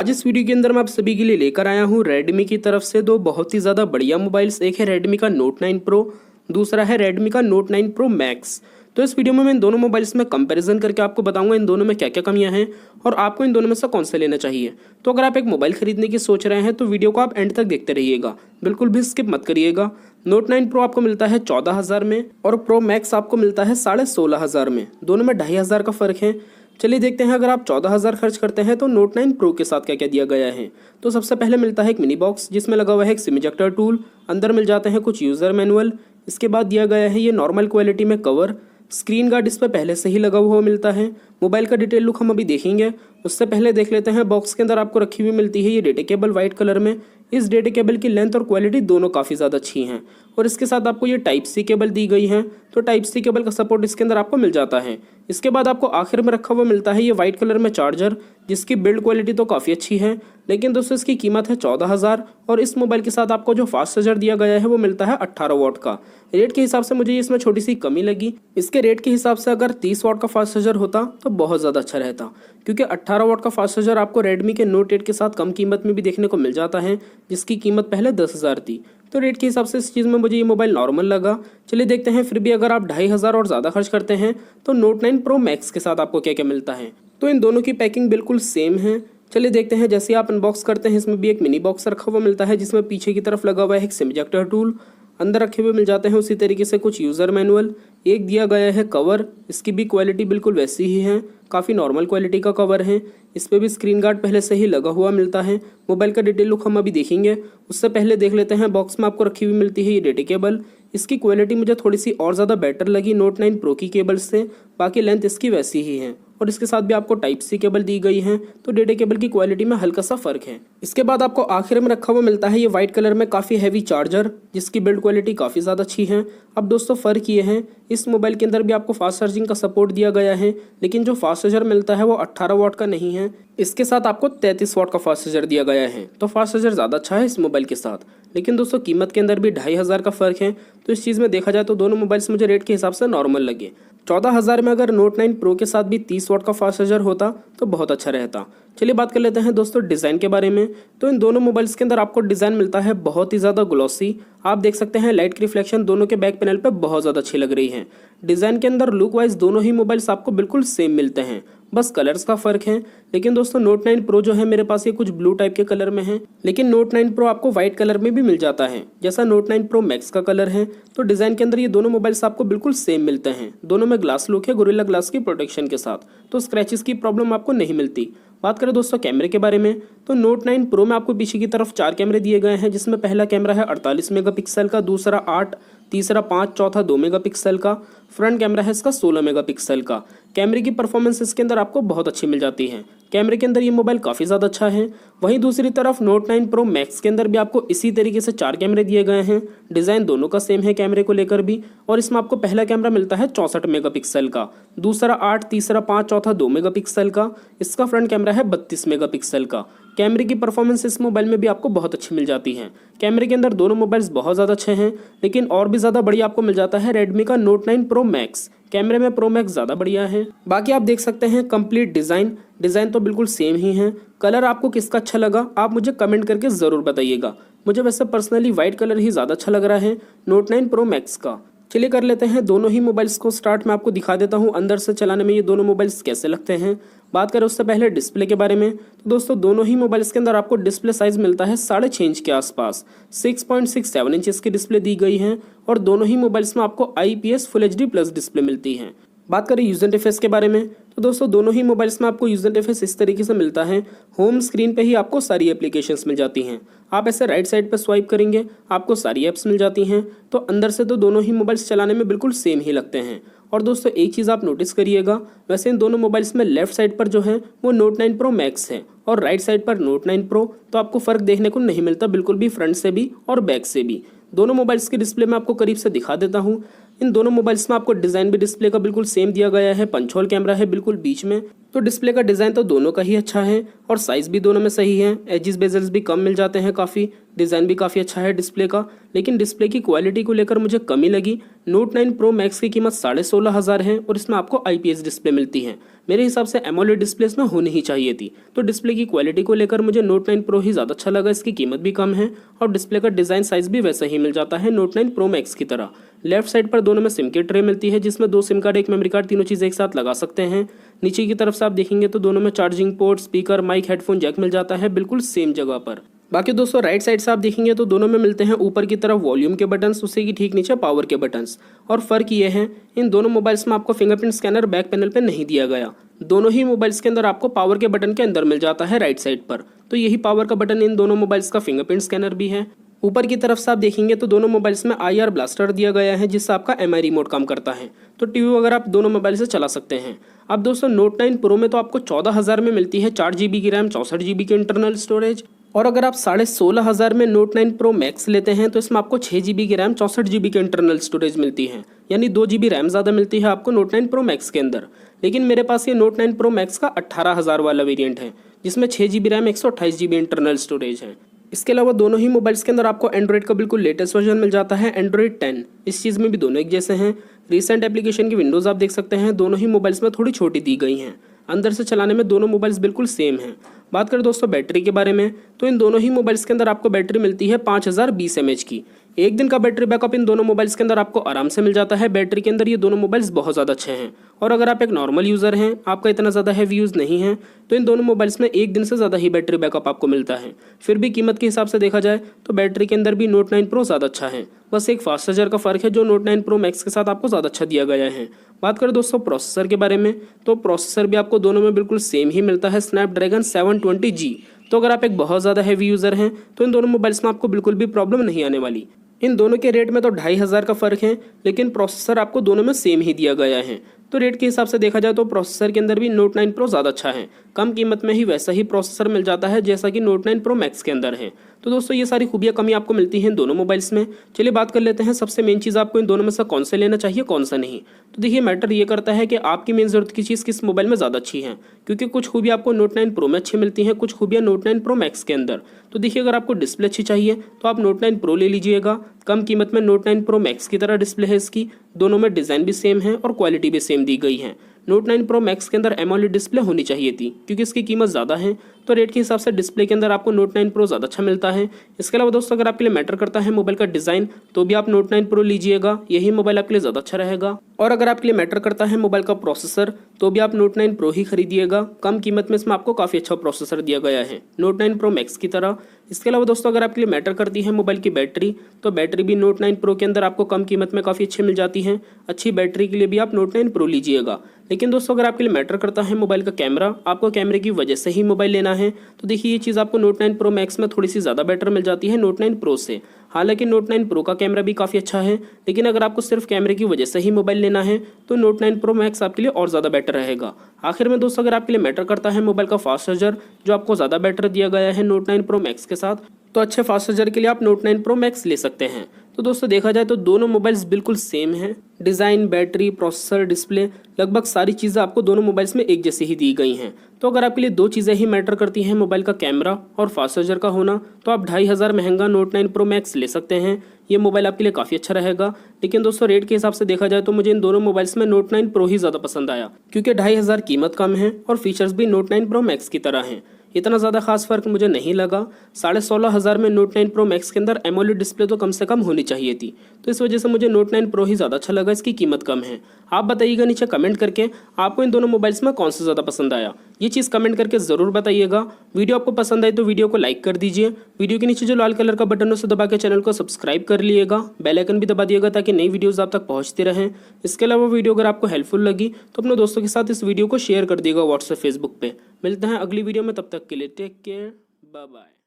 आज इस वीडियो के अंदर मैं आप सभी के लिए लेकर आया हूँ Redmi की तरफ से दो बहुत ही ज़्यादा बढ़िया मोबाइल्स। एक है Redmi का Note 9 Pro, दूसरा है Redmi का Note 9 Pro Max। तो इस वीडियो में मैं इन दोनों मोबाइल्स में कंपैरिजन करके आपको बताऊंगा इन दोनों में क्या क्या कमियां हैं और आपको इन दोनों में से कौन सा लेना चाहिए। तो अगर आप एक मोबाइल खरीदने की सोच रहे हैं तो वीडियो को आप एंड तक देखते रहिएगा, बिल्कुल भी स्किप मत करिएगा। Note 9 Pro आपको मिलता है 14,000 में और Pro Max आपको मिलता है 16,500 में। दोनों में 2,500 का फ़र्क है। चलिए देखते हैं, अगर आप 14,000 खर्च करते हैं तो Note 9 Pro के साथ क्या क्या दिया गया है। तो सबसे पहले मिलता है एक मिनी बॉक्स जिसमें लगा हुआ है एक सिम इजेक्टर टूल, अंदर मिल जाते हैं कुछ यूज़र मैनुअल। इसके बाद दिया गया है ये नॉर्मल क्वालिटी में कवर। स्क्रीन गार्ड इस पर पहले से ही लगा हुआ मिलता है। मोबाइल का डिटेल लुक हम अभी देखेंगे, उससे पहले देख लेते हैं बॉक्स के अंदर आपको रखी हुई मिलती है ये डेटा केबल वाइट कलर में। इस डेटा केबल की लेंथ और क्वालिटी दोनों काफ़ी ज़्यादा अच्छी हैं और इसके साथ आपको ये टाइप सी केबल दी गई है, तो टाइप सी केबल का सपोर्ट इसके अंदर आपको मिल जाता है। इसके बाद आपको आखिर में रखा हुआ मिलता है ये वाइट कलर में चार्जर, जिसकी बिल्ड क्वालिटी तो काफ़ी अच्छी है, लेकिन दोस्तों इसकी कीमत है 14,000 और इस मोबाइल के साथ आपको जो फास्ट चार्जर दिया गया है वो मिलता है 18 वाट का। रेट के हिसाब से मुझे इसमें छोटी सी कमी लगी। इसके रेट के हिसाब से अगर 30 वाट का फास्ट चार्जर होता तो बहुत ज़्यादा अच्छा रहता, क्योंकि 18 वाट का फास्ट चार्जर आपको Redmi के Note 8 के साथ कम कीमत में भी देखने को मिल जाता है, जिसकी कीमत पहले 10,000 थी। तो रेट के हिसाब से इस चीज़ में मुझे ये मोबाइल नॉर्मल लगा। चलिए देखते हैं फिर भी अगर आप 2,500 और ज़्यादा खर्च करते हैं तो Note 9 Pro Max के साथ आपको क्या क्या मिलता है। तो इन दोनों की पैकिंग बिल्कुल सेम है। चलिए देखते हैं, जैसे आप अनबॉक्स करते हैं इसमें भी एक मिनी बॉक्स रखा हुआ मिलता है जिसमें पीछे की तरफ लगा हुआ है एक सिम इजेक्टर टूल, अंदर रखे हुए मिल जाते हैं उसी तरीके से कुछ यूज़र मैनुअल। एक दिया गया है कवर, इसकी भी क्वालिटी बिल्कुल वैसी ही है, काफ़ी नॉर्मल क्वालिटी का कवर है। इस पर भी स्क्रीन गार्ड पहले से ही लगा हुआ मिलता है। मोबाइल का डिटेल लुक हम अभी देखेंगे, उससे पहले देख लेते हैं बॉक्स में आपको रखी हुई मिलती है ये डेटा केबल। इसकी क्वालिटी मुझे थोड़ी सी और ज़्यादा बेटर लगी Note 9 Pro की केबल से, बाकी लेंथ इसकी वैसी ही है और इसके साथ भी आपको टाइप सी केबल दी गई है, तो डेटा केबल की क्वालिटी में हल्का सा फ़र्क है। इसके बाद आपको आखिर में रखा हुआ मिलता है ये वाइट कलर में काफ़ी हैवी चार्जर, जिसकी बिल्ड क्वालिटी काफ़ी ज़्यादा अच्छी है। अब दोस्तों फ़र्क ये है, इस मोबाइल के अंदर भी आपको फास्ट चार्जिंग का सपोर्ट दिया गया है, लेकिन जो फास्ट चार्जर मिलता है वो 18 वाट का नहीं है। इसके साथ आपको 33 वाट का फास्ट चार्जर दिया गया है, तो फास्ट चार्जर ज़्यादा अच्छा है इस मोबाइल के साथ। लेकिन दोस्तों कीमत के अंदर भी 2,500 का फ़र्क है, तो इस चीज़ में देखा जाए तो दोनों मोबाइल्स मुझे रेट के हिसाब से नॉर्मल लगे। 14,000 में अगर Note 9 Pro के साथ भी 30 वाट का फास्ट चार्जर होता तो बहुत अच्छा रहता। चलिए बात कर लेते हैं दोस्तों डिज़ाइन के बारे में। तो इन दोनों मोबाइल्स के अंदर आपको डिज़ाइन मिलता है बहुत ही ज़्यादा ग्लॉसी। आप देख सकते हैं लाइट की रिफ्लेक्शन दोनों के बैक पैनल पे बहुत ज़्यादा अच्छी लग रही है। डिज़ाइन के अंदर लुक वाइज दोनों ही मोबाइल्स आपको बिल्कुल सेम मिलते हैं, बस कलर्स का फ़र्क है। लेकिन दोस्तों Note 9 Pro जो है मेरे पास ये कुछ ब्लू टाइप के कलर में है, लेकिन Note 9 Pro आपको वाइट कलर में भी मिल जाता है जैसा Note 9 Pro Max का कलर है। तो डिज़ाइन के अंदर ये दोनों मोबाइल्स आपको बिल्कुल सेम मिलते हैं। दोनों में ग्लास लुक है गोरिल्ला ग्लास की प्रोटेक्शन के साथ, तो स्क्रैचेस की प्रॉब्लम आपको नहीं मिलती। बात करें दोस्तों कैमरे के बारे में, तो Note 9 Pro में आपको पीछे की तरफ 4 कैमरे दिए गए हैं, जिसमें पहला कैमरा है 48 मेगापिक्सल का, दूसरा 8, तीसरा 5, चौथा 2 मेगापिक्सल का। फ्रंट कैमरा है इसका 16 मेगापिक्सल का। कैमरे की परफॉर्मेंस इसके अंदर आपको बहुत अच्छी मिल जाती है। कैमरे के अंदर ये मोबाइल काफ़ी ज़्यादा अच्छा है। वहीं दूसरी तरफ Note 9 Pro Max के अंदर भी आपको इसी तरीके से 4 कैमरे दिए गए हैं। डिज़ाइन दोनों का सेम है कैमरे को लेकर भी, और इसमें आपको पहला कैमरा मिलता है 64 मेगापिक्सल का, दूसरा 8, तीसरा 5, चौथा 2 मेगापिक्सल का। इसका फ्रंट कैमरा है 32 मेगापिक्सल का। कैमरे की परफॉर्मेंस इस मोबाइल में भी आपको बहुत अच्छी मिल जाती है। कैमरे के अंदर दोनों मोबाइल्स बहुत ज़्यादा अच्छे हैं, लेकिन और भी ज़्यादा बढ़िया आपको मिल जाता है Redmi का Note 9 Pro Max। कैमरे में Pro Max ज़्यादा बढ़िया है। बाकी आप देख सकते हैं कंप्लीट डिज़ाइन तो बिल्कुल सेम ही है। कलर आपको किसका अच्छा लगा आप मुझे कमेंट करके ज़रूर बताइएगा। मुझे वैसे पर्सनली वाइट कलर ही ज़्यादा अच्छा लग रहा है Note 9 Pro Max का। चलिए कर लेते हैं दोनों ही मोबाइल्स को स्टार्ट। मैं आपको दिखा देता हूं अंदर से चलाने में ये दोनों मोबाइल्स कैसे लगते हैं। बात करें उससे पहले डिस्प्ले के बारे में, तो दोस्तों दोनों ही मोबाइल्स के अंदर आपको डिस्प्ले साइज़ मिलता है 6.5 इंच के आसपास। 6.67 इंच की डिस्प्ले दी गई है और दोनों ही मोबाइल्स में आपको IPS Full HD plus display मिलती है। बात करें यूज़र इंटरफेस के बारे में, तो दोस्तों दोनों ही मोबाइल्स में आपको यूज़र इंटरफेस इस तरीके से मिलता है। होम स्क्रीन पे ही आपको सारी एप्लीकेशंस मिल जाती हैं। आप ऐसे राइट साइड पे स्वाइप करेंगे आपको सारी ऐप्स मिल जाती हैं। तो अंदर से तो दोनों ही मोबाइल्स चलाने में बिल्कुल सेम ही लगते हैं। और दोस्तों एक चीज़ आप नोटिस करिएगा, वैसे इन दोनों मोबाइल्स में लेफ्ट साइड पर जो है वो Note 9 Pro Max है और राइट साइड पर Note 9 Pro, तो आपको फ़र्क देखने को नहीं मिलता बिल्कुल भी, फ्रंट से भी और बैक से भी। दोनों मोबाइल्स के डिस्प्ले में आपको करीब से दिखा देता हूँ। इन दोनों मोबाइल्स में आपको डिज़ाइन भी डिस्प्ले का बिल्कुल सेम दिया गया है। पंच होल कैमरा है बिल्कुल बीच में। तो डिस्प्ले का डिज़ाइन तो दोनों का ही अच्छा है और साइज़ भी दोनों में सही है। एजिस बेजल्स भी कम मिल जाते हैं काफ़ी, डिज़ाइन भी काफ़ी अच्छा है डिस्प्ले का। लेकिन डिस्प्ले की क्वालिटी को लेकर मुझे कमी लगी। नोट 9 प्रो मैक्स की कीमत 16,500 है और इसमें आपको IPS डिस्प्ले मिलती है। मेरे हिसाब से एमोलेड डिस्प्ले इसमें होनी ही चाहिए थी। तो डिस्प्ले की क्वालिटी को लेकर मुझे नोट 9 प्रो ही ज़्यादा अच्छा लगा। इसकी कीमत भी कम है और डिस्प्ले का डिज़ाइन साइज़ भी वैसा ही मिल जाता है नोट 9 प्रो मैक्स की तरह। लेफ्ट साइड पर दोनों में सिम की ट्रे मिलती है जिसमें 2 सिम कार्ड, 1 मेमोरी कार्ड, तीनों चीज़ एक साथ लगा सकते हैं। नीचे की तरफ से आप देखेंगे तो दोनों में charging port, speaker, mic, headphone jack मिल जाता है बिल्कुल सेम जगह पर। बाकी दोस्तों राइट साइड से आप देखेंगे तो दोनों में मिलते हैं ऊपर की तरफ वॉल्यूम के बटन्स, उसी की ठीक नीचे पावर के बटन्स। और फ़र्क ये है इन दोनों मोबाइल्स में आपको फिंगरप्रिंट स्कैनर बैक पैनल पे नहीं दिया गया। दोनों ही मोबाइल्स के अंदर आपको पावर के बटन के अंदर मिल जाता है राइट साइड पर। तो यही पावर का बटन इन दोनों मोबाइल्स का फिंगरप्रिंट स्कैनर भी है। ऊपर की तरफ से आप देखेंगे तो दोनों मोबाइल्स में IR ब्लास्टर दिया गया है जिससे आपका MI रिमोट काम करता है। तो टीवी वगैरह आप दोनों मोबाइल से चला सकते हैं। अब दोस्तों नोट 9 प्रो में तो आपको 14,000 में मिलती है 4 GB की रैम, 64 GB की इंटरनल स्टोरेज। और अगर आप 16,500 में नोट 9 प्रो मैक्स लेते हैं तो इसमें आपको 6 GB की रैम, 64 GB की इंटरनल स्टोरेज मिलती है। यानी 2 GB रैम ज़्यादा मिलती है आपको नोट 9 प्रो मैक्स के अंदर। लेकिन मेरे पास ये नोट 9 प्रो मैक्स का 18,000 वाला वेरिएंट है जिसमें 6 GB RAM, 128 GB internal storage है। इसके अलावा दोनों ही मोबाइल्स के अंदर आपको एंड्रॉइड का बिल्कुल लेटेस्ट वर्जन मिल जाता है, एंड्रॉइड 10। इस चीज़ में भी दोनों एक जैसे हैं। रिसेंट एप्लीकेशन की विंडोज़ आप देख सकते हैं, दोनों ही मोबाइल्स में थोड़ी छोटी दी गई हैं। अंदर से चलाने में दोनों मोबाइल्स बिल्कुल सेम हैं। बात करें दोस्तों बैटरी के बारे में तो इन दोनों ही मोबाइल्स के अंदर आपको बैटरी मिलती है 5020 mAh की। एक दिन का बैटरी बैकअप इन दोनों मोबाइल्स के अंदर आपको आराम से मिल जाता है। बैटरी के अंदर ये दोनों मोबाइल्स बहुत ज़्यादा अच्छे हैं। और अगर आप एक नॉर्मल यूज़र हैं, आपका इतना ज़्यादा हैवी यूज़ नहीं है, तो इन दोनों मोबाइल्स में एक दिन से ज़्यादा ही बैटरी बैकअप आपको मिलता है। फिर भी कीमत के हिसाब से देखा जाए तो बैटरी के अंदर भी नोट 9 प्रो ज़्यादा अच्छा है। बस एक फास्ट चार्जर का फ़र्क है जो नोट 9 प्रो मैक्स के साथ आपको ज़्यादा अच्छा दिया गया है। बात करें दोस्तों प्रोसेसर के बारे में तो प्रोसेसर भी आपको दोनों में बिल्कुल सेम ही मिलता है, स्नैपड्रैगन 720G। तो अगर आप एक बहुत ज़्यादा हैवी यूज़र हैं तो इन दोनों मोबाइल्स में आपको बिल्कुल भी प्रॉब्लम नहीं आने वाली। इन दोनों के रेट में तो 2,500 का फ़र्क है, लेकिन प्रोसेसर आपको दोनों में सेम ही दिया गया है। तो रेट के हिसाब से देखा जाए तो प्रोसेसर के अंदर भी नोट 9 प्रो ज़्यादा अच्छा है। कम कीमत में ही वैसा ही प्रोसेसर मिल जाता है जैसा कि नोट 9 प्रो मैक्स के अंदर है। तो दोस्तों ये सारी खूबियाँ कमी आपको मिलती हैं दोनों मोबाइल्स में। चलिए बात कर लेते हैं सबसे मेन चीज़ आपको इन दोनों में से कौन सा लेना चाहिए, कौन सा नहीं। तो देखिए मैटर ये करता है कि आपकी मेन ज़रूरत की चीज़ किस मोबाइल में ज़्यादा अच्छी है, क्योंकि कुछ खूबियाँ आपको नोट 9 प्रो में अच्छी मिलती हैं, कुछ खूबियाँ नोट 9 प्रो मैक्स के अंदर। तो देखिए अगर आपको डिस्प्ले अच्छी चाहिए तो आप नोट 9 प्रो ले लीजिएगा। कम कीमत में नोट 9 प्रो मैक्स की तरह डिस्प्ले है इसकी, दोनों में डिज़ाइन भी सेम है और क्वालिटी भी सेम दी गई है। नोट 9 प्रो मैक्स के अंदर एमोलेड डिस्प्ले होनी चाहिए थी क्योंकि इसकी कीमत ज़्यादा है, तो रेट के हिसाब से डिस्प्ले के अंदर आपको नोट 9 प्रो ज़्यादा अच्छा मिलता है। इसके अलावा दोस्तों अगर आपके लिए मैटर करता है मोबाइल का डिज़ाइन तो भी आप नोट 9 प्रो लीजिएगा, यही मोबाइल आपके लिए ज़्यादा अच्छा रहेगा। और अगर आपके लिए मैटर करता है मोबाइल का प्रोसेसर तो भी आप नोट 9 प्रो ही खरीदिएगा। कम कीमत में इसमें आपको काफ़ी अच्छा प्रोसेसर दिया गया है नोट 9 प्रो मैक्स की तरह। इसके अलावा दोस्तों अगर आपके लिए मैटर करती है मोबाइल की बैटरी तो बैटरी भी नोट 9 प्रो के अंदर आपको कम कीमत में काफ़ी अच्छी मिल जाती है। अच्छी बैटरी के लिए भी आप नोट 9 प्रो लीजिएगा। लेकिन दोस्तों अगर आपके लिए मैटर करता है मोबाइल का कैमरा, आपको कैमरे की वजह से ही मोबाइल लेना है, तो देखिए ये चीज़ आपको नोट 9 प्रो मैक्स में थोड़ी सी ज़्यादा बेटर मिल जाती है नोट 9 प्रो से। हालांकि नोट 9 प्रो का कैमरा भी काफ़ी अच्छा है, लेकिन अगर आपको सिर्फ कैमरे की वजह से ही मोबाइल लेना है तो नोट 9 प्रो मैक्स आपके लिए और ज़्यादा बेटर रहेगा। आखिर में दोस्तों अगर आपके लिए मैटर करता है मोबाइल का फास्ट चार्जर जो आपको ज़्यादा बेटर दिया गया है नोट 9 प्रो मैक्स के साथ, तो अच्छे फास्ट चार्जर के लिए आप नोट 9 प्रो मैक्स ले सकते हैं। तो दोस्तों देखा जाए तो दोनों मोबाइल्स बिल्कुल सेम हैं। डिज़ाइन, बैटरी, प्रोसेसर, डिस्प्ले, लगभग सारी चीज़ें आपको दोनों मोबाइल्स में एक जैसी ही दी गई हैं। तो अगर आपके लिए दो चीज़ें ही मैटर करती हैं, मोबाइल का कैमरा और फास्ट चार्जर का होना, तो आप 2,500 महंगा नोट 9 प्रो मैक्स ले सकते हैं। ये मोबाइल आपके लिए काफ़ी अच्छा रहेगा। लेकिन दोस्तों रेट के हिसाब से देखा जाए तो मुझे इन दोनों मोबाइल्स में नोट 9 प्रो ही ज़्यादा पसंद आया, क्योंकि 2,500 कीमत कम है और फीचर्स भी नोट 9 प्रो मैक्स की तरह हैं। इतना ज़्यादा खास फ़र्क मुझे नहीं लगा। 16,500 में नोट 9 प्रो मैक्स के अंदर एमोलेड डिस्प्ले तो कम से कम होनी चाहिए थी, तो इस वजह से मुझे नोट 9 प्रो ही ज़्यादा अच्छा लगा। इसकी कीमत कम है। आप बताइएगा नीचे कमेंट करके आपको इन दोनों मोबाइल्स में कौन सा ज़्यादा पसंद आया, ये चीज़ कमेंट करके ज़रूर बताइएगा। वीडियो आपको पसंद आई तो वीडियो को लाइक कर दीजिए। वीडियो के नीचे जो लाल कलर का बटन है उसे दबा के चैनल को सब्सक्राइब कर लिएगा। बेल आइकन भी दबा दिएगा ताकि नई वीडियोज़ आप तक पहुँचती रहें। इसके अलावा वीडियो अगर आपको हेल्पफुल लगी तो अपने दोस्तों के साथ इस वीडियो को शेयर कर दिएगा व्हाट्सएप, फेसबुक पे। मिलते हैं अगली वीडियो में, तब तक के लिए टेक केयर, बाय बाय।